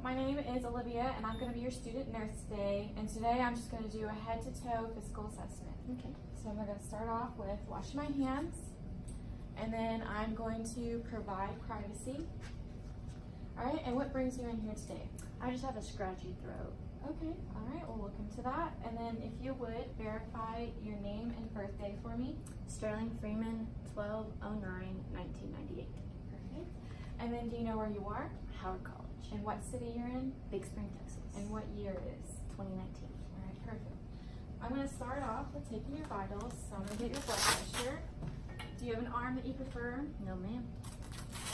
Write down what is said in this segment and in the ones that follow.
my name is Olivia and I'm going to be your student nurse today. And today I'm just going to do a head-to-toe physical assessment. Okay. So I'm going to start off with washing my hands, and then I'm going to provide privacy. Alright, and what brings you in here today? I just have a scratchy throat. Okay, alright, we'll look into that. And then if you would, verify your name and birthday for me. Sterling Freeman, 12/09/1998. Perfect. And then do you know where you are? Howard College. And what city you're in? Big Spring, Texas. And what year it is? 2019. Alright, perfect. I'm going to start off with taking your vitals. So I'm going to get your blood pressure. Do you have an arm that you prefer? No, ma'am.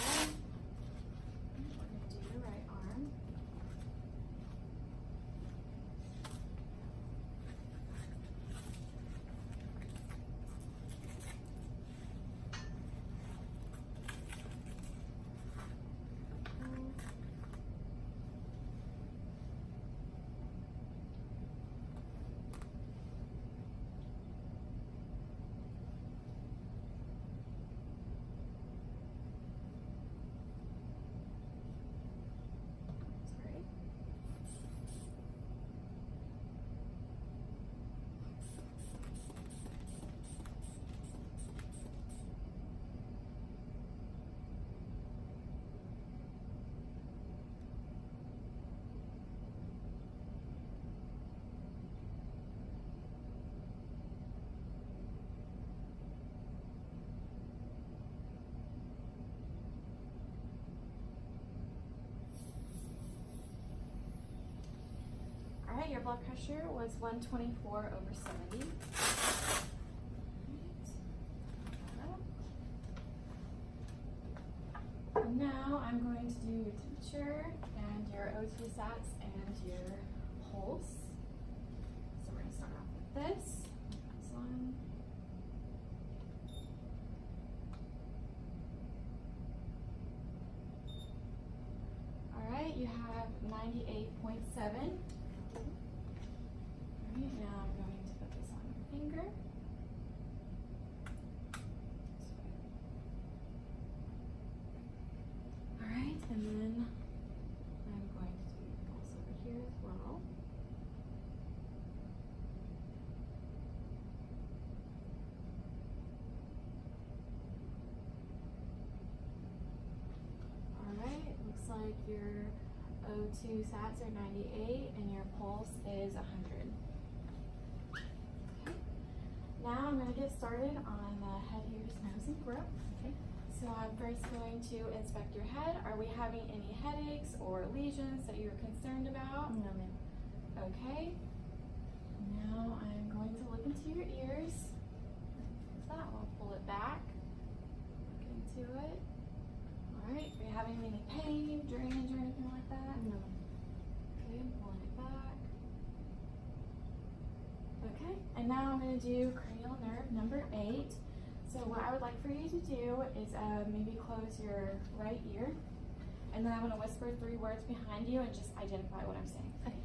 Okay. We're going to do your right arm. Sorry. Alright, your blood pressure was 124/70. And now I'm going to do your temperature and your O2 sats and your pulse. So we're going to start off with this. This one. Alright, you have 98.7. Alright, now I'm going to put this on your finger. Alright, and then I'm going to do your pulse over here as well. Alright, looks like your O2 sats are 98 and your pulse is 100. Okay. Now I'm going to get started on the head, ears, nose, and throat. Okay. So I'm first going to inspect your head. Are we having any headaches or lesions that you're concerned about? No, ma'am. Okay. Now I'm going to look into your ears. Fix that. We'll pull it back. Look into it. Alright. Are you having any pain, drainage, or anything like that? No. Okay, I'm pulling it back. Okay, and now I'm going to do cranial nerve number 8. So what I would like for you to do is maybe close your right ear, and then I'm going to whisper 3 words behind you and just identify what I'm saying. Okay.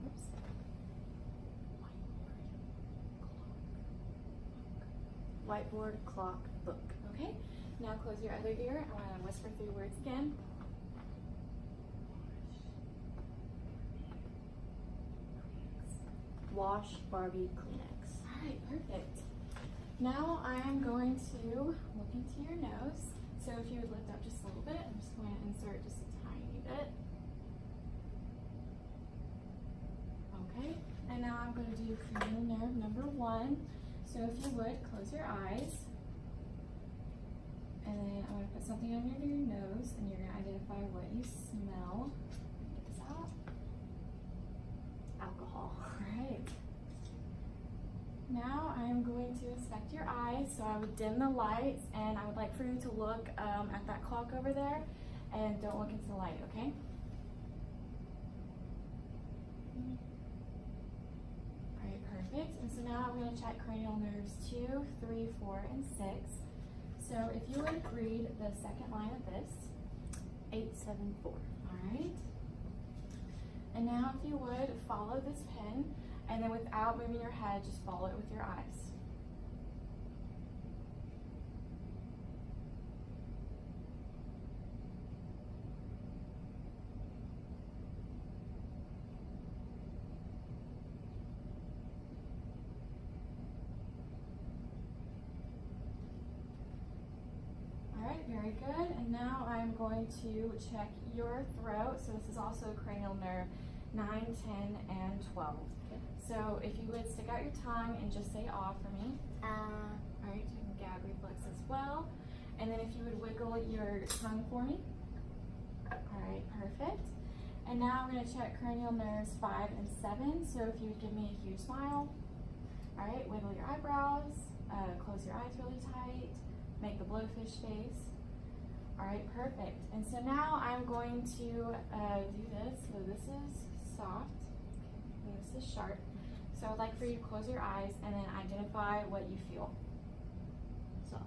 Oops. Whiteboard, clock, book. Okay, now close your other ear. I'm going to whisper 3 words again. Wash, Barbie, Kleenex. Alright, perfect. Now I am going to look into your nose. So if you would lift up just a little bit, I'm just going to insert just a tiny bit. Okay, and now I'm going to do cranial nerve number 1. So if you would, close your eyes. And then I'm going to put something under your nose, and you're going to identify what you smell. Get this out. Alcohol. Alright. Now I am going to inspect your eyes. So I would dim the lights, and I would like for you to look at that clock over there, and don't look into the light, okay? Alright, perfect. And so now I'm going to check cranial nerves 2, 3, 4, and 6. So if you would read the second line of this. 874. Alright. And now if you would follow this pen, and then without moving your head, just follow it with your eyes. very good. And now I'm going to check your throat. So this is also cranial nerve 9, 10, and 12. Okay. So if you would stick out your tongue and just say "ah" for me. All right, doing gag reflex as well. And then if you would wiggle your tongue for me. All right, perfect. And now I'm going to check cranial nerves 5 and 7. So if you would give me a huge smile. All right, wiggle your eyebrows, close your eyes really tight, make the blowfish face. All right, perfect. And so now I'm going to do this. So this is soft, and this is sharp. So I'd like for you to close your eyes and then identify what you feel. Soft.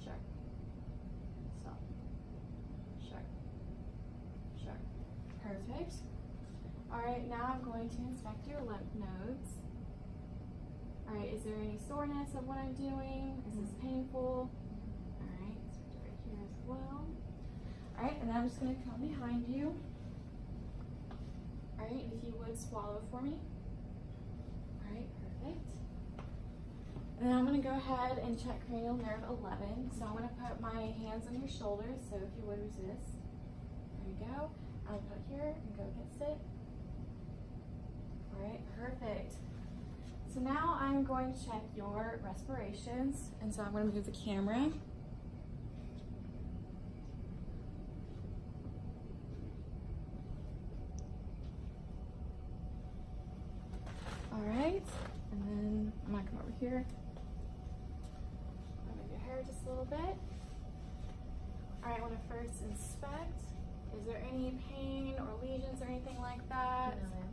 Sharp. Soft. Sharp. Sharp. Perfect. All right, now I'm going to inspect your lymph nodes. All right, is there any soreness of what I'm doing? Is this painful? All right, it's right here as well. All right, and then I'm just going to come behind you. All right, if you would swallow for me. All right, perfect. And then I'm going to go ahead and check cranial nerve 11. So I'm going to put my hands on your shoulders, so if you would resist. There you go. I'll put here and go against it. All right, perfect. So now I'm going to check your respirations, and so I'm going to move the camera. All right, and then I'm going to come over here. I'll move your hair just a little bit. All right, I want to first inspect. Is there any pain or lesions or anything like that? No, ma'am.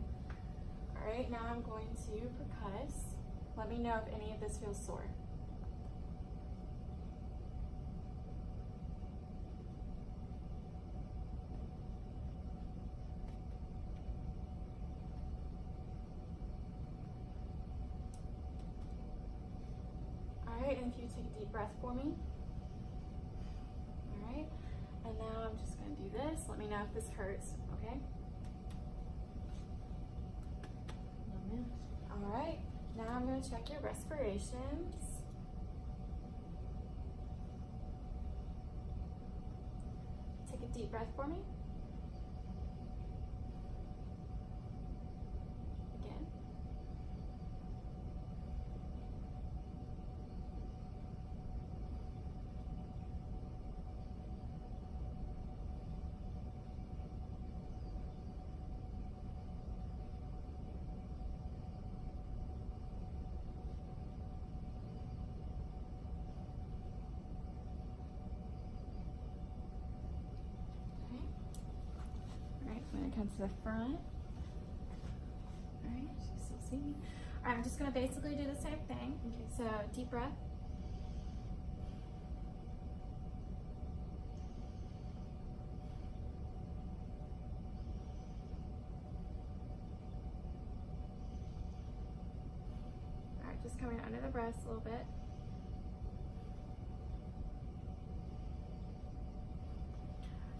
All right, now I'm going to percuss. Let me know if any of this feels sore. All right, and if you take a deep breath for me. All right, and now I'm just going to do this. Let me know if this hurts, okay? No, ma'am. All right, now I'm going to check your respirations. Take a deep breath for me. Again. When it comes to the front. All right, you can still see me. All right, I'm just gonna basically do the same thing. Okay, so deep breath. All right, just coming under the breast a little bit.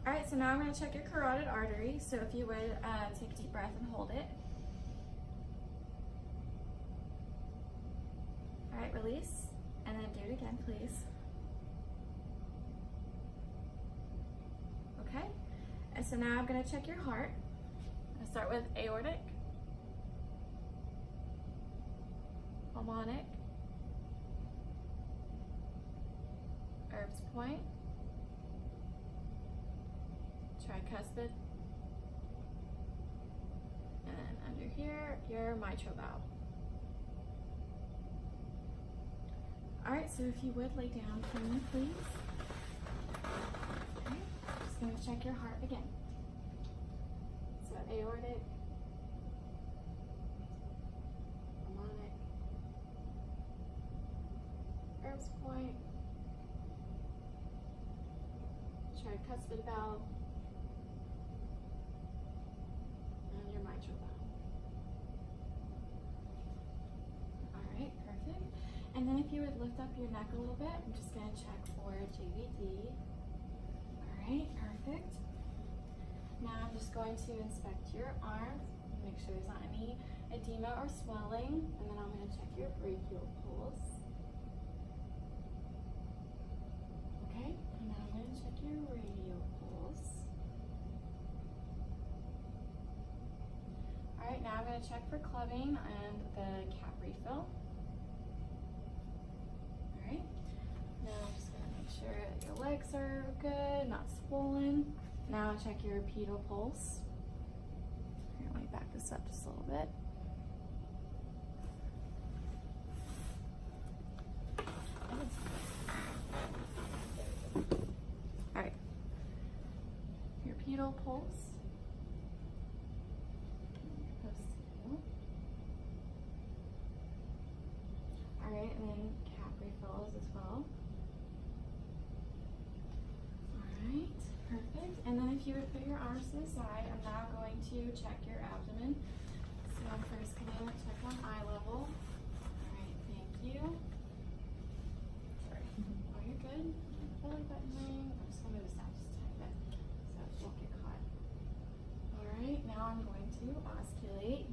All right, so now I'm going to check your carotid artery. So if you would take a deep breath and hold it. All right, release, and then do it again, please. Okay, and so now I'm going to check your heart. I'll start with aortic, pulmonic, Erb's point, tricuspid, and then under here, your mitral valve. All right, so if you would lay down for me, please. Okay, just going to check your heart again. So aortic, pulmonic, Erb's point, tricuspid valve, and your mitral valve. All right, perfect. And then if you would lift up your neck a little bit, I'm just going to check for JVD. All right, perfect. Now I'm just going to inspect your arms, make sure there's not any edema or swelling, and then I'm going to check your brachial pulse. Okay, gonna check for clubbing and the cap refill. Alright, now I'm just gonna make sure that your legs are good, not swollen. Now check your pedal pulse. Here, let me back this up just a little bit. Alright, your pedal pulse. Alright, and then cap refills as well. Alright, perfect. And then if you would put your arms to the side, I'm now going to check your abdomen. So I'm first going to check on eye level. Alright, thank you. Sorry. Oh, you're good. Belly button ring. I'm just going to move this down just a tiny bit so it won't get caught. Alright, now I'm going to osculate.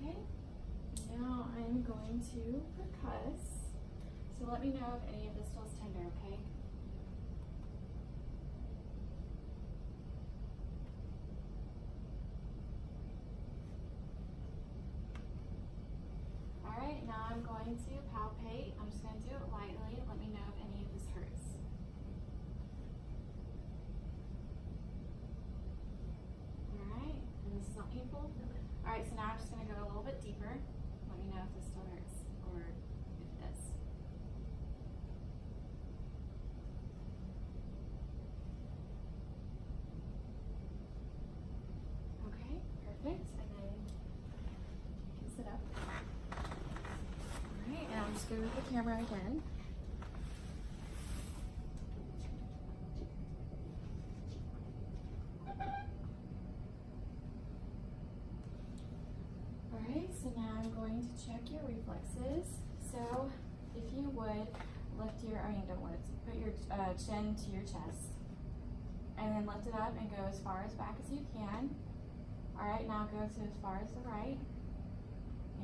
Okay, now I'm going to percuss. So let me know if any of this feels tender, okay? Alright, now I'm going to palpate. I'm just going to do it lightly. Let me know if any of this hurts. Alright, and this is not painful? Alright, so now I'm just going to go a little bit deeper. Let me know if this still hurts or if it does. Okay, perfect. And then you can sit up. Alright, and I'm just going with the camera again. Alright, so now I'm going to check your reflexes. So if you would lift your, don't lift, put your chin to your chest. And then lift it up and go as far as back as you can. Alright, now go to as far as the right.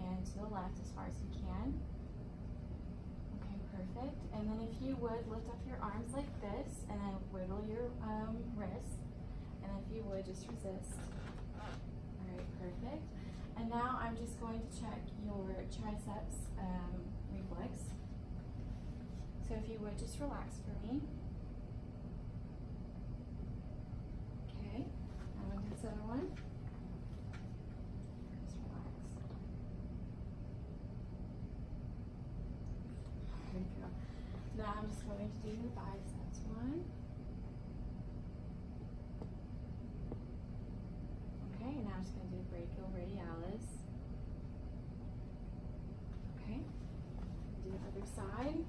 And to the left as far as you can. Okay, perfect. And then if you would lift up your arms like this and then wiggle your wrists. And if you would just resist. Alright, perfect. And now I'm just going to check your triceps reflex. So if you would just relax for me. Okay, now I'm going to do this other one. Just relax. There you go. Now I'm just going to do the biceps one. Okay, now I'm just going to do brachial radialis. Okay, do the other side.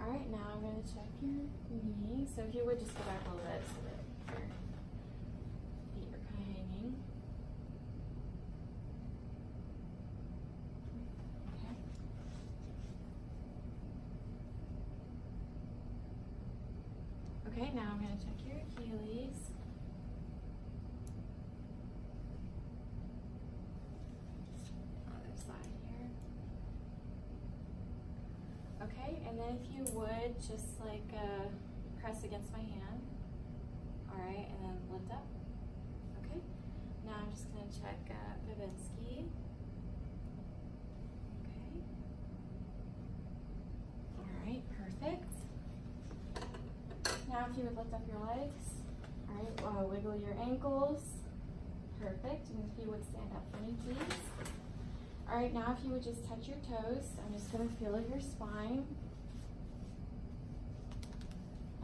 Alright, now I'm going to check your knee. So if you would just go back a little bit so that your feet are kind of hanging. Okay, now I'm going to check your Achilles. Other side here. Okay, and then if you would just like press against my hand. Alright, and then lift up. Okay, now I'm just going to check Babinski. Okay. Alright, perfect. Now if you would lift up your legs, all right, wiggle your ankles, perfect, and if you would stand up for me, please. All right, now if you would just touch your toes, I'm just going to feel your spine.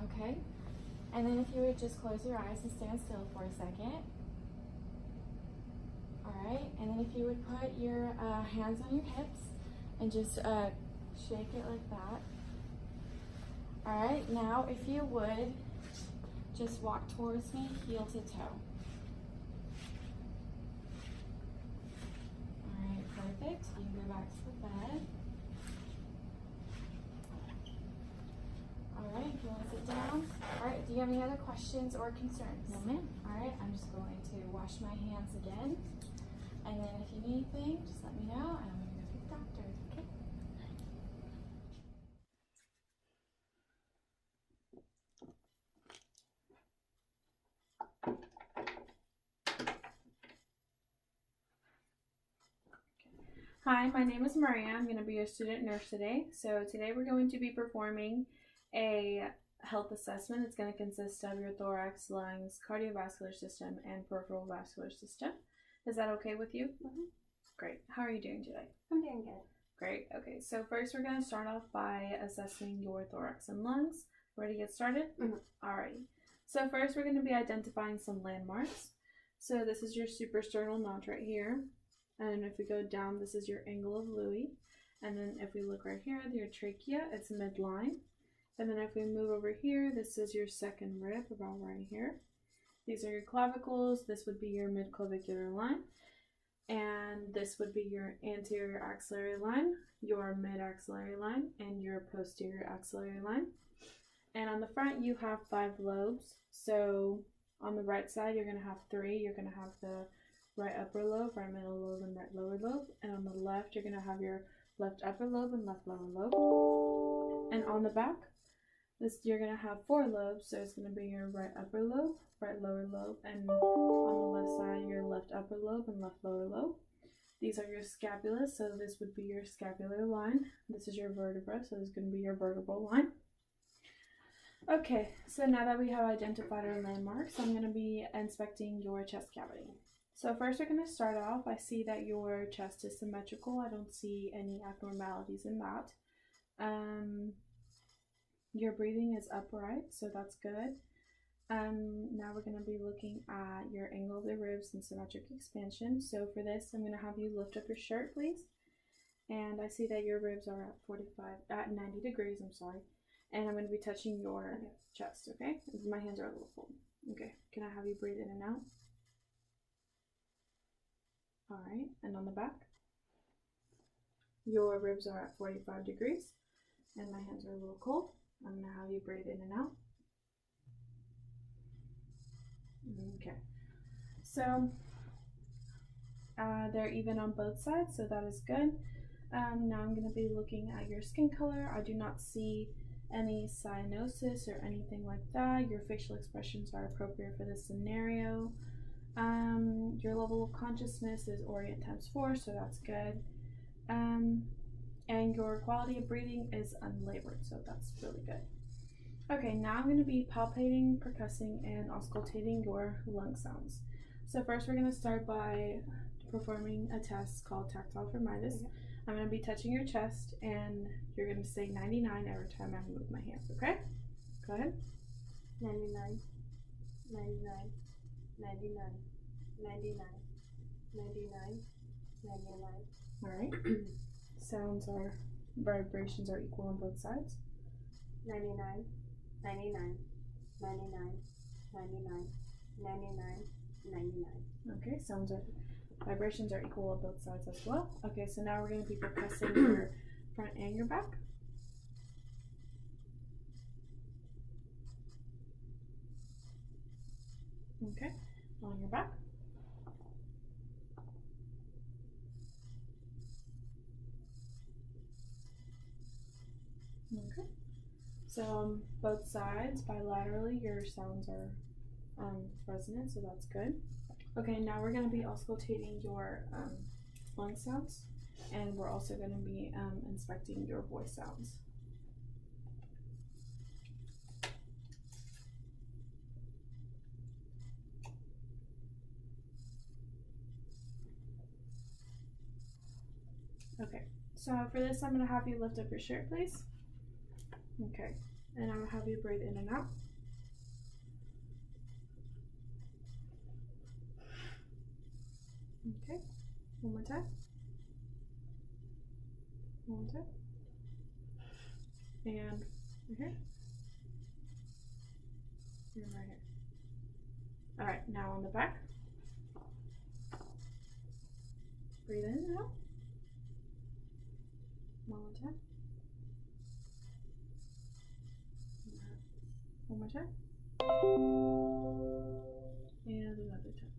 Okay, and then if you would just close your eyes and stand still for a second. All right, and then if you would put your hands on your hips and just shake it like that. All right, now if you would, just walk towards me, heel to toe. All right, perfect. You can go back to the bed. All right, if you want to sit down. All right, do you have any other questions or concerns? No, ma'am. All right, I'm just going to wash my hands again. And then if you need anything, just let me know and I'm going to go to the doctor, okay? Hi, my name is Maria. I'm going to be your student nurse today. So today we're going to be performing a health assessment. It's going to consist of your thorax, lungs, cardiovascular system, and peripheral vascular system. Is that okay with you? Mm-hmm. Great. How are you doing today? I'm doing good. Great. Okay, so first we're going to start off by assessing your thorax and lungs. Ready to get started? Mm-hmm. Alrighty. So first we're going to be identifying some landmarks. So this is your suprasternal notch right here. And if we go down, this is your angle of Louis. And then if we look right here, your trachea, it's midline. And then if we move over here, this is your second rib, about right here. These are your clavicles. This would be your midclavicular line. And this would be your anterior axillary line, your mid-axillary line, and your posterior axillary line. And on the front, you have 5 lobes. So on the right side, you're going to have 3. You're going to have the right upper lobe, right middle lobe, and right lower lobe. And on the left, you're going to have your left upper lobe and left lower lobe. And on the back, you're going to have 4 lobes. So it's going to be your right upper lobe, right lower lobe, and on the left side, your left upper lobe and left lower lobe. These are your scapula, so this would be your scapular line. This is your vertebra, so this is going to be your vertebral line. Okay, so now that we have identified our landmarks, I'm going to be inspecting your chest cavity. So first we're going to start off. I see that your chest is symmetrical. I don't see any abnormalities in that. Your breathing is upright, so that's good. Now we're going to be looking at your angle of the ribs and symmetric expansion. So for this, I'm going to have you lift up your shirt, please. And I see that your ribs are at 90 degrees, And I'm going to be touching your chest, okay? My hands are a little cold. Okay, can I have you breathe in and out? All right, and on the back, your ribs are at 45 degrees, and my hands are a little cold. I'm going to have you breathe in and out. Okay, so they're even on both sides, so that is good. Now I'm going to be looking at your skin color. I do not see any cyanosis or anything like that. Your facial expressions are appropriate for this scenario. Your level of consciousness is Orient times 4, so that's good. And your quality of breathing is unlabored, so that's really good. Okay, now I'm going to be palpating, percussing, and auscultating your lung sounds. So first we're going to start by performing a test called tactile thermitis. Okay. I'm going to be touching your chest, and you're going to say 99 every time I move my hands, okay? Go ahead. 99, 99, 99, 99, 99, 99. All right. Vibrations are equal on both sides. 99, 99, 99, 99, 99, 99. Okay, vibrations are equal on both sides as well. Okay, so now we're going to be percussing your front and your back. Okay, on your back. Okay, so on both sides, bilaterally, your sounds are resonant, so that's good. Okay, now we're going to be auscultating your lung sounds, and we're also going to be inspecting your voice sounds. Okay, so for this, I'm going to have you lift up your shirt, please. Okay, and I'm going to have you breathe in and out. Okay, one more time. One more time. And right here. And right here. All right, now on the back. Breathe in and out. One more time. One more time. And another time.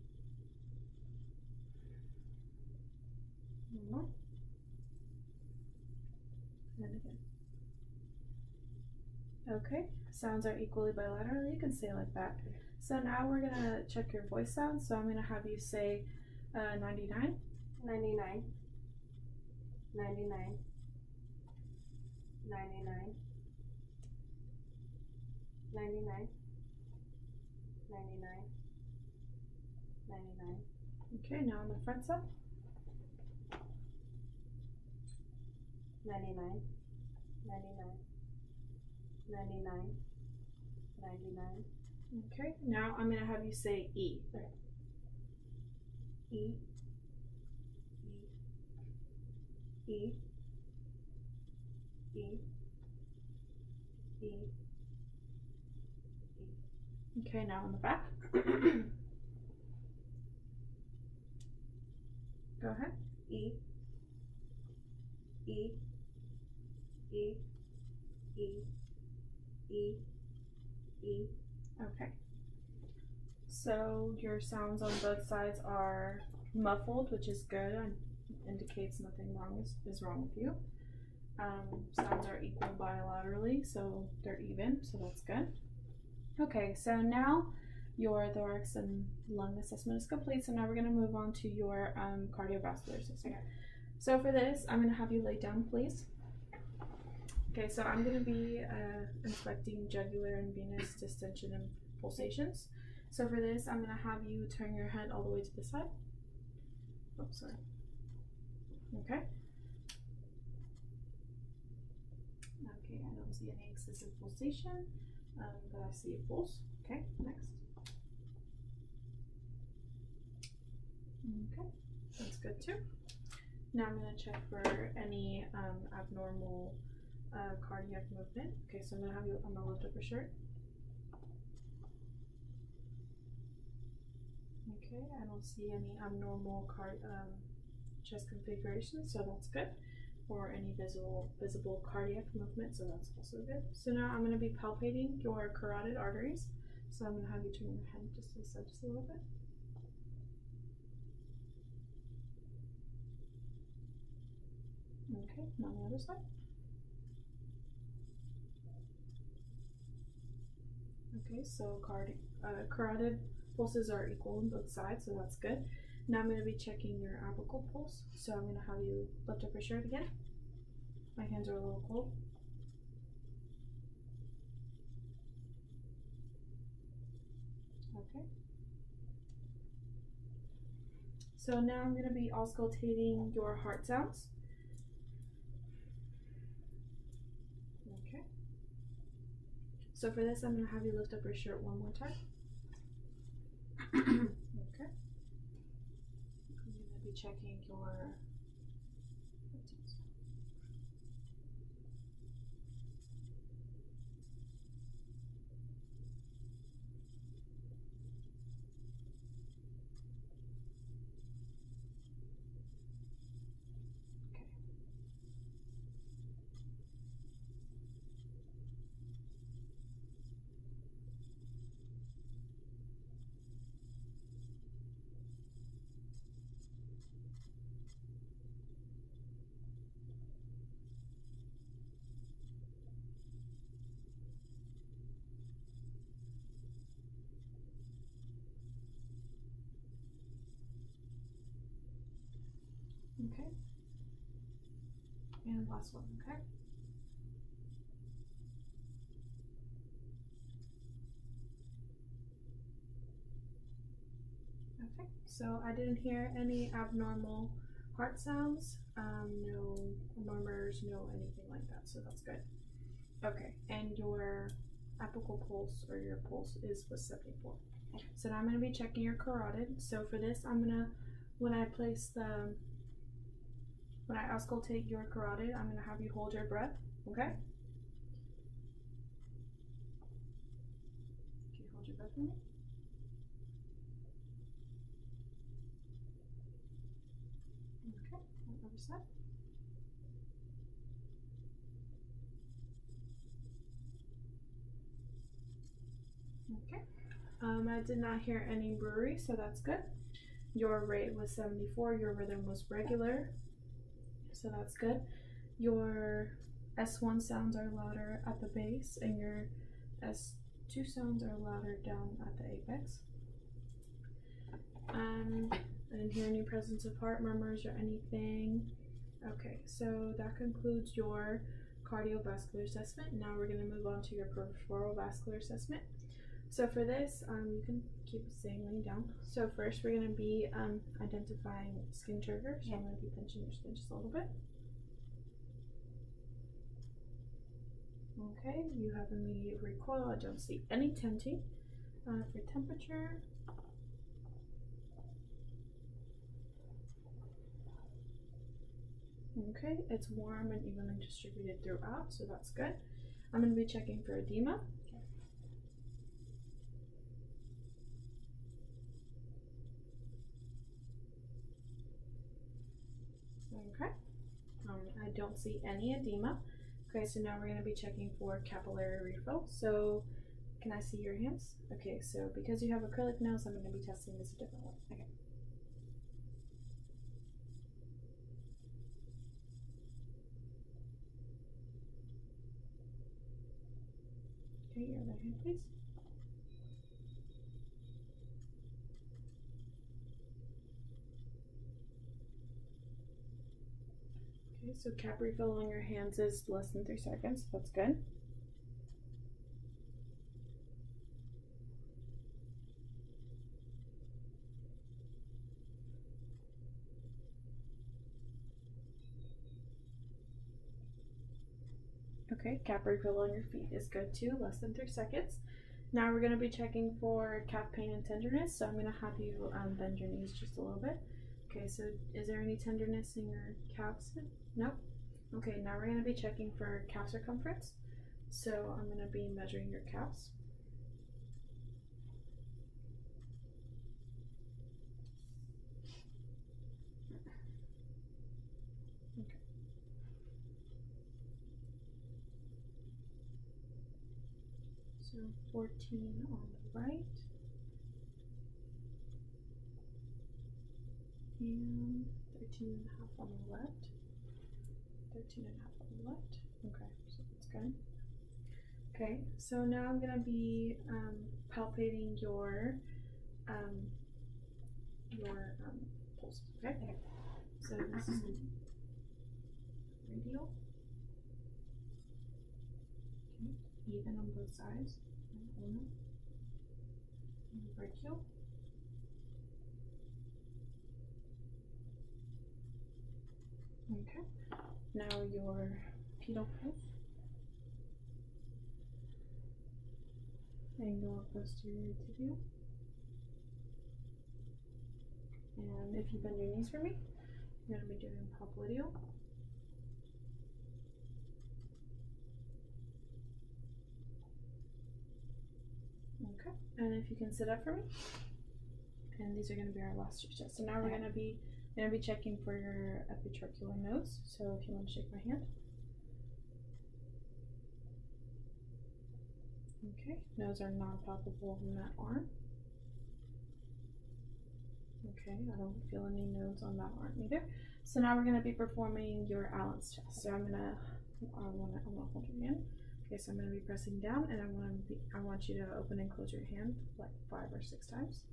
One more. And again. Okay, sounds are equally bilateral. You can say it like that. So now we're gonna check your voice sounds. So I'm gonna have you say 99. 99, 99, 99, 99, 99, 99. Okay, now on the front side. 99, 99, 99, 99. Okay, now I'm gonna have you say E. E, E, E, E, E. Okay, now on the back. Go ahead. E, E, E, E, E, E. Okay. So your sounds on both sides are muffled, which is good and indicates nothing wrong is wrong with you. Sounds are equal bilaterally, so they're even, so that's good. Okay, so now your thorax and lung assessment is complete. So now we're gonna move on to your cardiovascular system. So for this, I'm gonna have you lay down, please. Okay, so I'm gonna be inspecting jugular and venous distension and pulsations. So for this, I'm gonna have you turn your head all the way to the side. Oh, sorry. Okay. Okay, I don't see any excessive pulsation, but I see a pulse. Okay, next. Okay, that's good too. Now I'm gonna check for any abnormal cardiac movement. Okay, so I'm gonna lift up your shirt. Okay, I don't see any abnormal chest configuration, so that's good. Or any visible cardiac movement, so that's also good. So now I'm going to be palpating your carotid arteries. So I'm going to have you turn your head just to the side just a little bit. Okay, now on the other side. Okay, so carotid pulses are equal on both sides, so that's good. Now I'm going to be checking your apical pulse. So I'm going to have you lift up your shirt again. My hands are a little cold. Okay. So now I'm going to be auscultating your heart sounds. Okay. So for this, I'm going to have you lift up your shirt one more time. Okay. I'm going to be checking your okay. And last one, okay? Okay, so I didn't hear any abnormal heart sounds, no murmurs, no anything like that, so that's good. Okay, and your apical pulse or your pulse was 74. So now I'm going to be checking your carotid. So for this, I'm going to, when I auscultate your carotid, I'm going to have you hold your breath, okay? Okay, hold your breath for me. Okay, other side. Okay. I did not hear any brewery, so that's good. Your rate was 74, your rhythm was regular, so that's good. Your S1 sounds are louder at the base, and your S2 sounds are louder down at the apex. I didn't hear any presence of heart murmurs or anything. Okay, so that concludes your cardiovascular assessment. Now we're going to move on to your peripheral vascular assessment. So for this, you can keep staying laying down. So first we're going to be identifying skin trigger. So I'm going to be pinching your skin just a little bit. Okay, you have immediate recoil. I don't see any tenting. For temperature, okay, it's warm and evenly distributed throughout, so that's good. I'm going to be checking for edema. Okay, I don't see any edema. Okay, so now we're going to be checking for capillary refill. So can I see your hands? Okay, so because you have acrylic nails, I'm going to be testing this a different way. Okay. Okay, your other hand, please. Okay, so cap refill on your hands is less than 3 seconds. That's good. Okay, cap refill on your feet is good too, less than 3 seconds. Now we're going to be checking for calf pain and tenderness, so I'm going to have you bend your knees just a little bit. Okay, so is there any tenderness in your calves? Nope. Okay, now we're going to be checking for calf circumference. So I'm going to be measuring your calves. Okay. So 14 on the right. And 13 and a half on the left. 13 and a half on the left. Okay, so that's good. Okay, so now I'm going to be palpating your pulse. Okay, so this is radial. Okay, even on both sides. And brachial. Okay, now your pedal pulse and your posterior tibial. And if you bend your knees for me, you're going to be doing popliteal. Okay, and if you can sit up for me, and these are going to be our last 2 tests. So now we're going to be checking for your epitracheal nodes. So if you want to shake my hand. Okay, nodes are not palpable in that arm. Okay, I don't feel any nodes on that arm either. So now we're going to be performing your Allen's test. So I want to hold your hand. Okay, so I'm going to be pressing down, and I want you to open and close your hand like 5 or 6 times.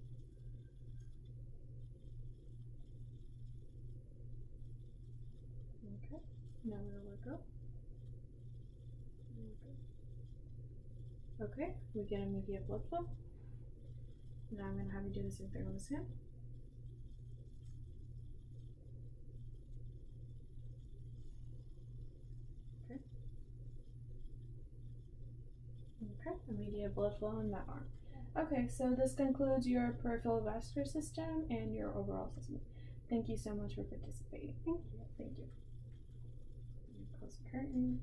Okay, now we're going to let go. Okay, we get immediate blood flow. Now I'm going to have you do the same thing on this hand. Okay. Okay, immediate blood flow in that arm. Okay, so this concludes your peripheral vascular system and your overall assessment. Thank you so much for participating. Thank you. Thank you. Close the curtain.